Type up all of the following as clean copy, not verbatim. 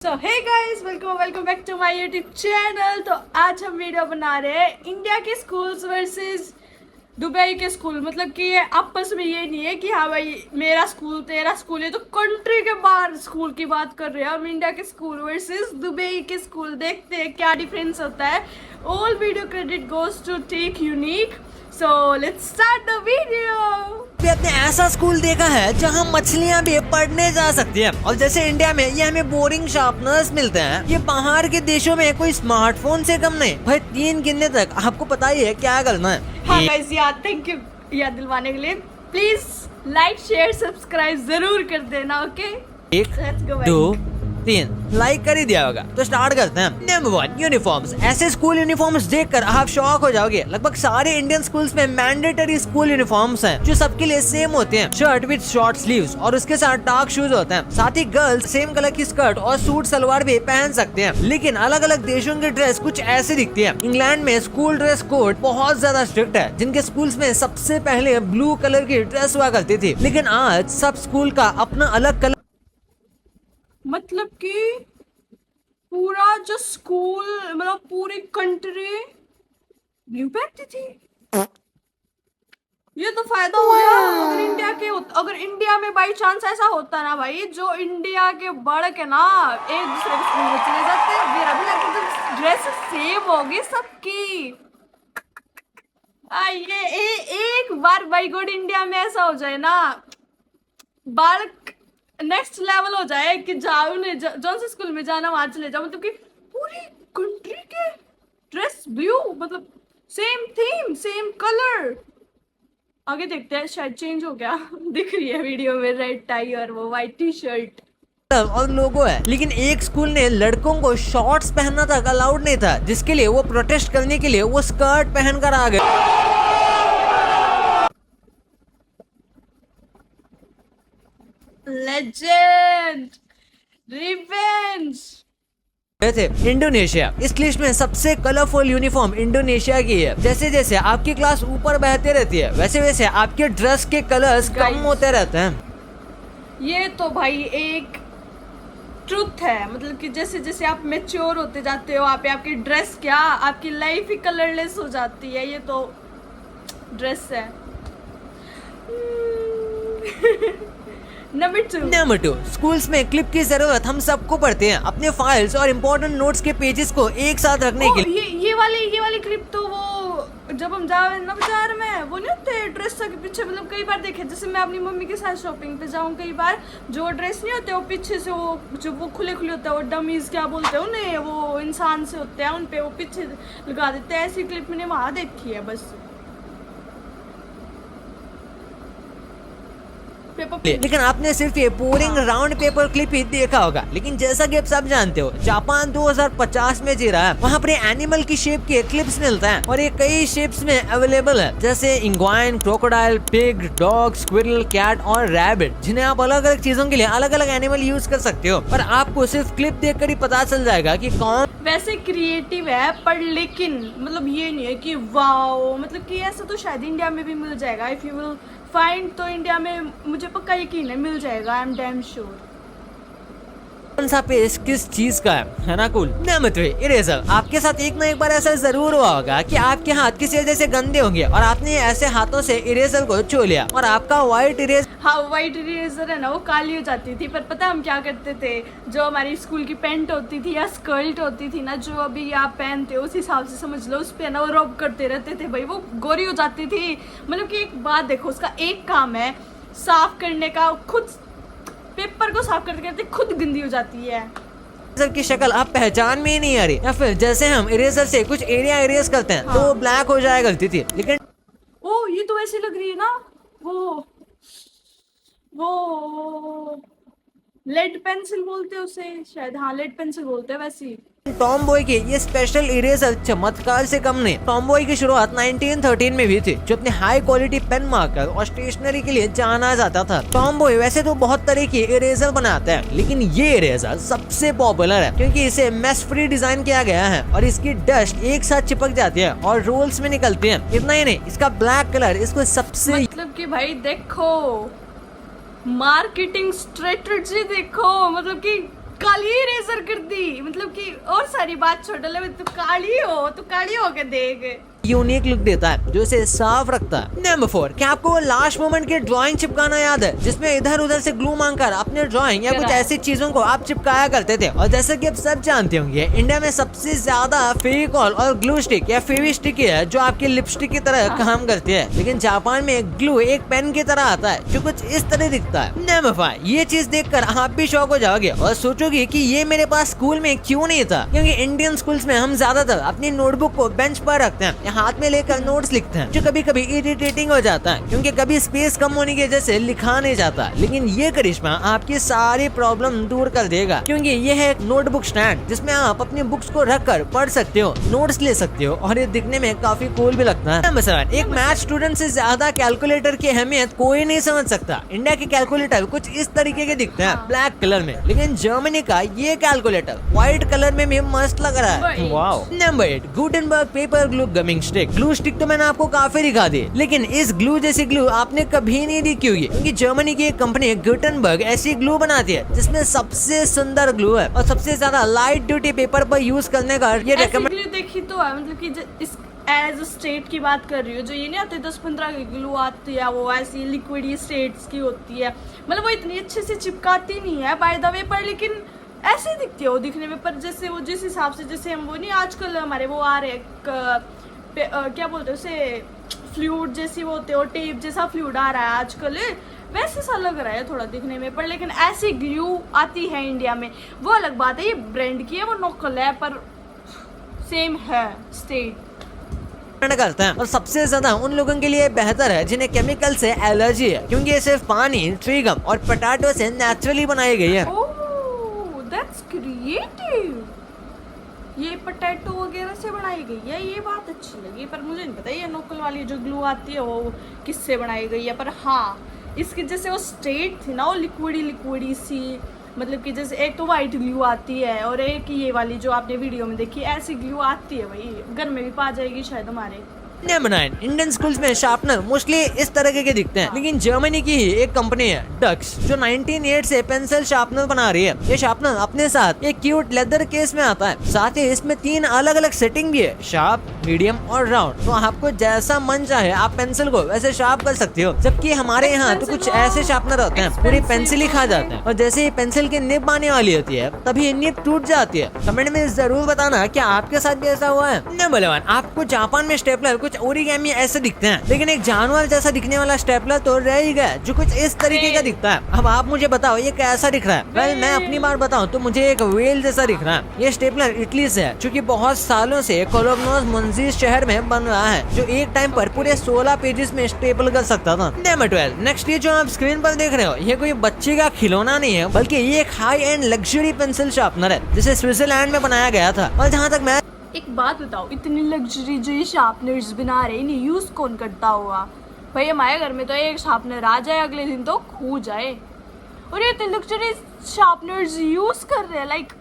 So hey guys, welcome back to my YouTube channel. तो आज हम वीडियो बना रहे हैं इंडिया के स्कूल्स वर्सेस दुबई के स्कूल। मतलब कि ये आपस में ये नहीं है कि हाँ भाई मेरा स्कूल तेरा स्कूल, ये तो कंट्री के बाहर स्कूल की बात कर रहे हैं हम। इंडिया के स्कूल वर्सेस दुबई के स्कूल, देखते हैं क्या डिफरेंस होता है। All video credit goes to Tech Unique. So let's start the video. आपने ऐसा स्कूल देखा है जहाँ मछलियाँ भी पढ़ने जा सकती हैं, और जैसे इंडिया में ये हमें बोरिंग शार्पनर्स मिलते हैं, ये बाहर के देशों में कोई स्मार्टफोन से कम नहीं। भाई 3 गिनने तक आपको पता ही है क्या करना है। हाँ गाइस, याद थैंक यू याद दिलवाने के लिए। प्लीज लाइक शेयर सब्सक्राइब जरूर कर देना। ओके, 1 2 3 लाइक कर ही दिया होगा। तो स्टार्ट करते हैं। Number 1, uniforms. ऐसे स्कूल यूनिफॉर्म्स देखकर आप शॉक हो जाओगे। लगभग सारे इंडियन स्कूल्स में मैंडेटरी स्कूल यूनिफॉर्म्स हैं, जो सबके लिए सेम होते हैं। शर्ट विद शॉर्ट स्लीव्स और उसके साथ डार्क शूज होते हैं। साथ ही गर्ल्स सेम कलर की स्कर्ट और सूट सलवार भी पहन सकते हैं। लेकिन अलग अलग देशों की ड्रेस कुछ ऐसी दिखती है। इंग्लैंड में स्कूल ड्रेस कोड बहुत ज्यादा स्ट्रिक्ट है। जिनके स्कूल्स में सबसे पहले ब्लू कलर की ड्रेस हुआ करती थी, लेकिन आज सब स्कूल का अपना अलग कलर। मतलब कि पूरा जो स्कूल, मतलब पूरी कंट्री ब्लू पहनती थी। ये तो फायदा हो गया। अगर इंडिया में बाई चांस ऐसा होता ना भाई, जो इंडिया के बढ़ के ना एक दूसरे के स्कूल में चले जाते, मेरा भी लगता तो ड्रेस सेम होगी सबकी। ये एक बार बाई गॉड इंडिया में ऐसा हो जाए ना, बालक नेक्स्ट लेवल हो जाए कि जाओ ने जौन से स्कूल में जाना वहां चले जाओ। मतलब कि पूरी कंट्री के ड्रेस ब्लू, मतलब सेम थीम सेम कलर। आगे देखते हैं, शायद चेंज हो गया। दिख रही है वीडियो में रेड टाई और वो व्हाइट टी शर्ट और लोगो है। लेकिन एक स्कूल ने लड़कों को शॉर्ट्स पहनना तक अलाउड नहीं था, जिसके लिए वो प्रोटेस्ट करने के लिए वो स्कर्ट पहनकर आ गए। लेजेंड रिवेंज थे इंडोनेशिया। इस लिस्ट में सबसे कलरफुल यूनिफॉर्म इंडोनेशिया की है। जैसे जैसे आपकी क्लास ऊपर बहते रहती है, वैसे वैसे आपके ड्रेस के कलर्स कम होते रहते हैं। ये तो भाई एक ट्रुथ है। मतलब कि जैसे जैसे आप मैच्योर होते जाते हो, आपकी ड्रेस क्या, आपकी लाइफ ही कलरलेस हो जाती है। ये तो ड्रेस है। नंबर 2, स्कूल्स में क्लिप की जरूरत हम सबको पड़ती है, अपने फाइल्स और इम्पोर्टेंट नोट्स के पेजेस को एक साथ रखने के लिए। ये वाली क्लिप तो वो जब हम जा ना बाजार में, वो नहीं होते ड्रेस के पीछे। मतलब कई बार देखे, जैसे मैं अपनी मम्मी के साथ शॉपिंग पे जाऊँ, कई बार जो ड्रेस नहीं होते वो पीछे से वो खुले होते हैं, वो डमीज क्या बोलते हैं उन्हें, वो इंसान से होते हैं, उन पे वो पीछे लगा देते हैं। ऐसी क्लिप मैंने वहां देखी है बस। लेकिन आपने सिर्फ ये बोरिंग राउंड पेपर क्लिप ही देखा होगा। लेकिन जैसा कि आप सब जानते हो, जापान 2050 में जी रहा है। वहाँ पर एनिमल की शेप के क्लिप्स मिलते हैं, और ये कई शेप्स में अवेलेबल है, जैसे penguin, crocodile, pig, dog, squirrel, cat और रैबिट, जिन्हें आप अलग अलग चीजों के लिए अलग अलग एनिमल यूज कर सकते हो। पर आपको सिर्फ क्लिप देखकर ही पता चल जाएगा कि कौन वैसे क्रिएटिव है। पर लेकिन मतलब ये नहीं है कि वाओ, मतलब कि ऐसा तो शायद इंडिया में भी मिल जाएगा। इफ यू विल फाइंड, तो इंडिया में मुझे पक्का यकीन है मिल जाएगा। I am damn sure. कौन सा पेज किस चीज का है ना। कूल। Number 3, eraser. आपके साथ एक ना एक बार ऐसा जरूर हुआ होगा कि आपके हाथ किसी वजह से गंदे होंगे, और आपने ऐसे हाथों से इरेजर को छू लिया, और आपका व्हाइट इरेजर, हाँ व्हाइट इरेजर है ना, वो काली हो जाती थी। पर पता हम क्या करते थे, जो हमारी स्कूल की पैंट होती थी या स्कर्ट होती थी ना, जो अभी आप पहनते हो उस हिसाब से समझ लो, उस पे ना वो रब करते रहते थे भाई, वो गोरी हो जाती थी। मतलब कि एक बात देखो, उसका एक काम है साफ करने का, खुद पेपर को साफ करते करते खुद गंदी हो जाती है। इरेजर की शक्ल आप पहचान में ही नहीं आ रही, या फिर जैसे हम इरेजर से कुछ एरिया इरेज करते हैं, तो वो ब्लैक हो जाया करती थी। लेकिन ओ ये तो वैसे लग रही है ना, वो लेड पेंसिल बोलते हैं उसे शायद। हाँ लेड पेंसिल बोलते हैं वैसे। टॉम बॉय की ये स्पेशल इरेजर चमत्कार से कम नहीं। टॉम बॉय की शुरुआत 1913 में भी थी, जो अपने हाई क्वालिटी पेन मार्कर और स्टेशनरी के लिए जाना जाता था। टॉम बॉय वैसे तो बहुत तरह की इरेजर बनाता है, लेकिन ये इरेजर सबसे पॉपुलर है, क्योंकि इसे मेस फ्री डिजाइन किया गया है, और इसकी डस्ट एक साथ चिपक जाती है और रोल्स में निकलती है। इतना ही नहीं, इसका ब्लैक कलर इसको सबसे, मतलब कि भाई देखो मार्केटिंग स्ट्रेटजी देखो, मतलब कि काली रेजर कर दी, मतलब कि और सारी बात छोड़ ले, तू काली हो के देख। यूनिक लुक देता है जो इसे साफ रखता है। नंबर 4, क्या आपको वो लास्ट मोमेंट की ड्राइंग चिपकाना याद है जिसमें इधर उधर से ग्लू मांगकर अपने ड्राइंग या कुछ ऐसी चीजों को आप चिपकाया करते थे? और जैसा कि आप सब जानते होंगे, इंडिया में सबसे ज्यादा फेविकॉल और ग्लू स्टिक या फेवी स्टिक है जो आपकी लिपस्टिक की तरह काम करती है, लेकिन जापान में ग्लू एक पेन की तरह आता है जो कुछ इस तरह दिखता है। नंबर 5, ये चीज देखकर आप भी शॉक हो जाओगे और सोचोगे कि ये मेरे पास स्कूल में क्यों नहीं था, क्योंकि इंडियन स्कूल्स में हम ज्यादातर अपनी नोटबुक को बेंच पर रखते हैं, हाथ में लेकर नोट्स लिखते हैं, जो कभी कभी इरिटेटिंग हो जाता है क्योंकि कभी स्पेस कम होने की वजह से लिखा नहीं जाता। लेकिन ये करिश्मा आपकी सारी प्रॉब्लम दूर कर देगा, क्योंकि ये है एक नोटबुक स्टैंड जिसमें आप अपनी बुक्स को रखकर पढ़ सकते हो, नोट्स ले सकते हो और ये दिखने में काफी कूल भी लगता है। नंबर 7, एक मैथ स्टूडेंट से ज्यादा कैलकुलेटर की अहमियत कोई नहीं समझ सकता। इंडिया के कैलकुलेटर कुछ इस तरीके के दिखते हैं ब्लैक कलर में, लेकिन जर्मनी का ये कैलकुलेटर व्हाइट कलर में भी मस्त लग रहा है। Wow. Number 8, Gutenberg paper glue gaming stick. Glue stick तो मैंने आपको काफी दिखा दी, लेकिन इस ग्लू जैसी ग्लू आपने कभी नहीं देखी होगी, क्योंकि जर्मनी की एक कंपनी गुटेनबर्ग ऐसी ग्लू बनाती है जिसमें सबसे सुंदर ग्लू है और सबसे ज्यादा लाइट ड्यूटी पेपर पर यूज करने का ये रेकमेंड देखी तो है, मतलब कि इस एज स्टेट की बात कर रही हूँ, जो ये नहीं आते 10-15 की ग्लू आती है, वो ऐसी लिक्विड स्टेट्स की होती है, मतलब वो इतनी अच्छे से चिपकाती नहीं है बाय द वे, पर लेकिन ऐसे दिखती है वो दिखने में। पर जैसे वो जिस हिसाब से जैसे हम वो नहीं आजकल हमारे वो आ रहे क्या बोलते हैं उसे, फ्लूइड जैसी वो होते हैं, टेप जैसा फ्लूइड आ रहा है आजकल, वैसे सा लग रहा है थोड़ा दिखने में। पर लेकिन ऐसी ग्लू आती है इंडिया में, वो अलग बात है, ये ब्रांड की है, वो लोकल है, पर सेम है स्टेट करते हैं। और सबसे ज्यादा उन लोगों के लिए बेहतर है जिन्हें केमिकल से एलर्जी है, क्योंकि ये सिर्फ पानी, ट्री गम और पोटैटो से नेचुरली बनाई गई है। ओह, दैट्स क्रिएटिव। ये पोटैटो वगैरह से बनाई गई है, ये बात अच्छी लगी, पर मुझे नहीं पता ये लोकल वाली जो ग्लू आती है वो किससे बनाई गई है। पर हाँ, इसकी जैसे वो स्टेट थी ना, वो लिक्विडी सी, मतलब कि जैसे एक तो वाइट ग्लू आती है और एक ये वाली जो आपने वीडियो में देखी, ऐसी ग्लू आती है, वही घर में भी पा जाएगी शायद हमारे। नंबर 9, इंडियन स्कूल्स में शार्पनर मोस्टली इस तरह के दिखते हैं, लेकिन जर्मनी की ही एक कंपनी है डक्स जो 1908 से पेंसिल शार्पनर बना रही है। ये शार्पनर अपने साथ एक क्यूट लेदर केस में आता है, साथ ही इसमें 3 अलग अलग सेटिंग भी है, शार्प, मीडियम और राउंड। तो आपको जैसा मन चाहे आप पेंसिल को वैसे शार्प कर सकते हो, जबकि हमारे यहाँ तो कुछ ऐसे शार्पनर होते हैं पूरी पेंसिल ही खा जाते हैं, और जैसे ही पेंसिल की निब आने वाली होती है तभी निब टूट जाती है। कमेंट में जरूर बताना क्या आपके साथ भी ऐसा हुआ है। नंबर 11, आपको जापान में स्टेपलर कुछ ओरिगेमी ऐसे दिखते हैं, लेकिन एक जानवर जैसा दिखने वाला स्टेपलर तो रह ही गया जो कुछ इस तरीके का दिखता है। अब आप मुझे बताओ ये कैसा दिख रहा है? वेल, मैं अपनी बात बताऊं तो मुझे एक व्हेल जैसा दिख रहा है। ये स्टेपलर इटली से है, जो कि बहुत सालों से कोलोग्नोस मुंजीस शहर में बन रहा है, जो एक टाइम पर पूरे 16 पेजेस में स्टेपल कर सकता था। नंबर 12, नेक्स्ट ये जो आप स्क्रीन पर देख रहे हो, ये कोई बच्चे का खिलौना नहीं है, बल्कि ये एक high and luxury pencil sharpener है जिसे स्विट्जरलैंड में बनाया गया था। और जहाँ तक मैं एक बात बताओ, इतनी लग्जरी जो ये शार्पनर्स बना रहे हैं, इन्हें यूज कौन करता होगा भाई? हमारे घर में तो एक शार्पनर आ जाए अगले दिन तो खो जाए, और ये इतने लग्जरी शार्पनर्स यूज कर रहे हैं। लाइक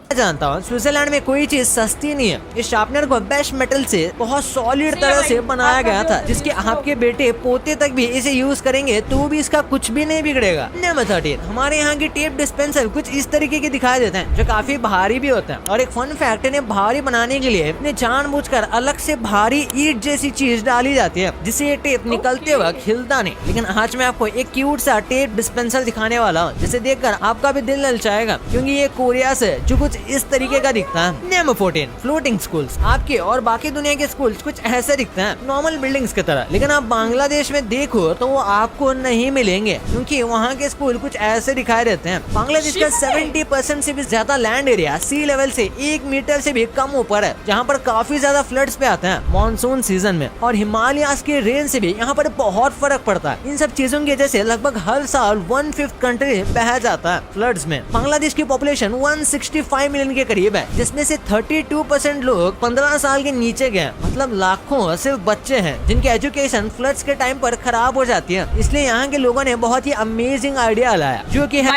जानता हूँ स्विट्जरलैंड में कोई चीज सस्ती नहीं है। इस शार्पनर को बेस्ट मेटल से बहुत सॉलिड तरह से बनाया गया था, जिसके आपके बेटे पोते तक भी इसे यूज करेंगे तो भी इसका कुछ भी नहीं बिगड़ेगा। नंबर 13, हमारे यहाँ की टेप डिस्पेंसर कुछ इस तरीके के दिखाई देते हैं, जो काफी भारी भी होते हैं। और एक फन फैक्ट, इन्हें भारी बनाने के लिए इन्हें जानबूझकर अलग से भारी ईंट जैसी चीज डाली जाती है, जिससे ये टेप निकलते वक्त हिलता नहीं। लेकिन आज मैं आपको एक क्यूट सा टेप डिस्पेंसर दिखाने वाला हूँ, जिसे देखकर आपका भी दिल ललचाएगा, क्योंकि ये कोरिया से जो कुछ इस तरीके का दिखता है। Number 14, floating schools. आपके और बाकी दुनिया के स्कूल्स कुछ ऐसे दिखते हैं नॉर्मल बिल्डिंग्स की तरह, लेकिन आप बांग्लादेश में देखो तो वो आपको नहीं मिलेंगे, क्योंकि वहाँ के स्कूल कुछ ऐसे दिखाई देते हैं। बांग्लादेश का 70% से भी ज्यादा लैंड एरिया सी लेवल से 1 मीटर से भी कम ऊपर है, जहाँ पर काफी ज्यादा फ्लड्स पे आते हैं मॉनसून सीजन में, और हिमालयास के रेन से भी यहाँ पर बहुत फर्क पड़ता है। इन सब चीजों की वजह से लगभग हर साल 1/5 कंट्री बह जाता है फ्लड्स में। बांग्लादेश की पॉपुलेशन 165 मिलियन के करीब है, जिसमें से 32% लोग 15 साल के नीचे के हैं, मतलब लाखों सिर्फ बच्चे हैं जिनकी एजुकेशन फ्लड्स के टाइम पर खराब हो जाती है। इसलिए यहाँ के लोगों ने बहुत ही अमेजिंग आइडिया लाया, जो कि है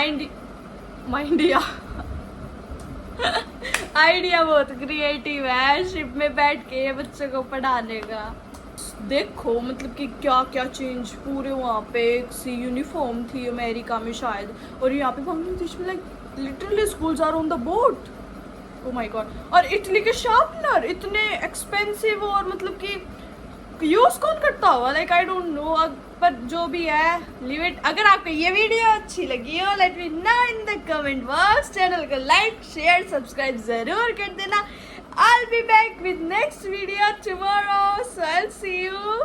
आइडिया बहुत क्रिएटिव है, शिप में बैठ के बच्चों को पढ़ाने का। देखो मतलब कि क्या क्या चेंज पूरे वहाँ पे सी यूनिफॉर्म थी अमेरिका में शायद, और यहाँ पे बांग्लादेश में like literally schools are on the boat. Oh my God. और इटली के शार्पनर इतने एक्सपेंसिव, और मतलब कि यूज कौन करता होगा, लाइक आई डोंट नो। पर जो भी है लीव इट। अगर आपको ये वीडियो अच्छी लगी हो let me know in the comment box. Channel को लाइक शेयर सब्सक्राइब जरूर कर देना। I'll be back with next video tomorrow, so I'll see you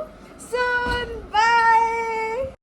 soon. Bye.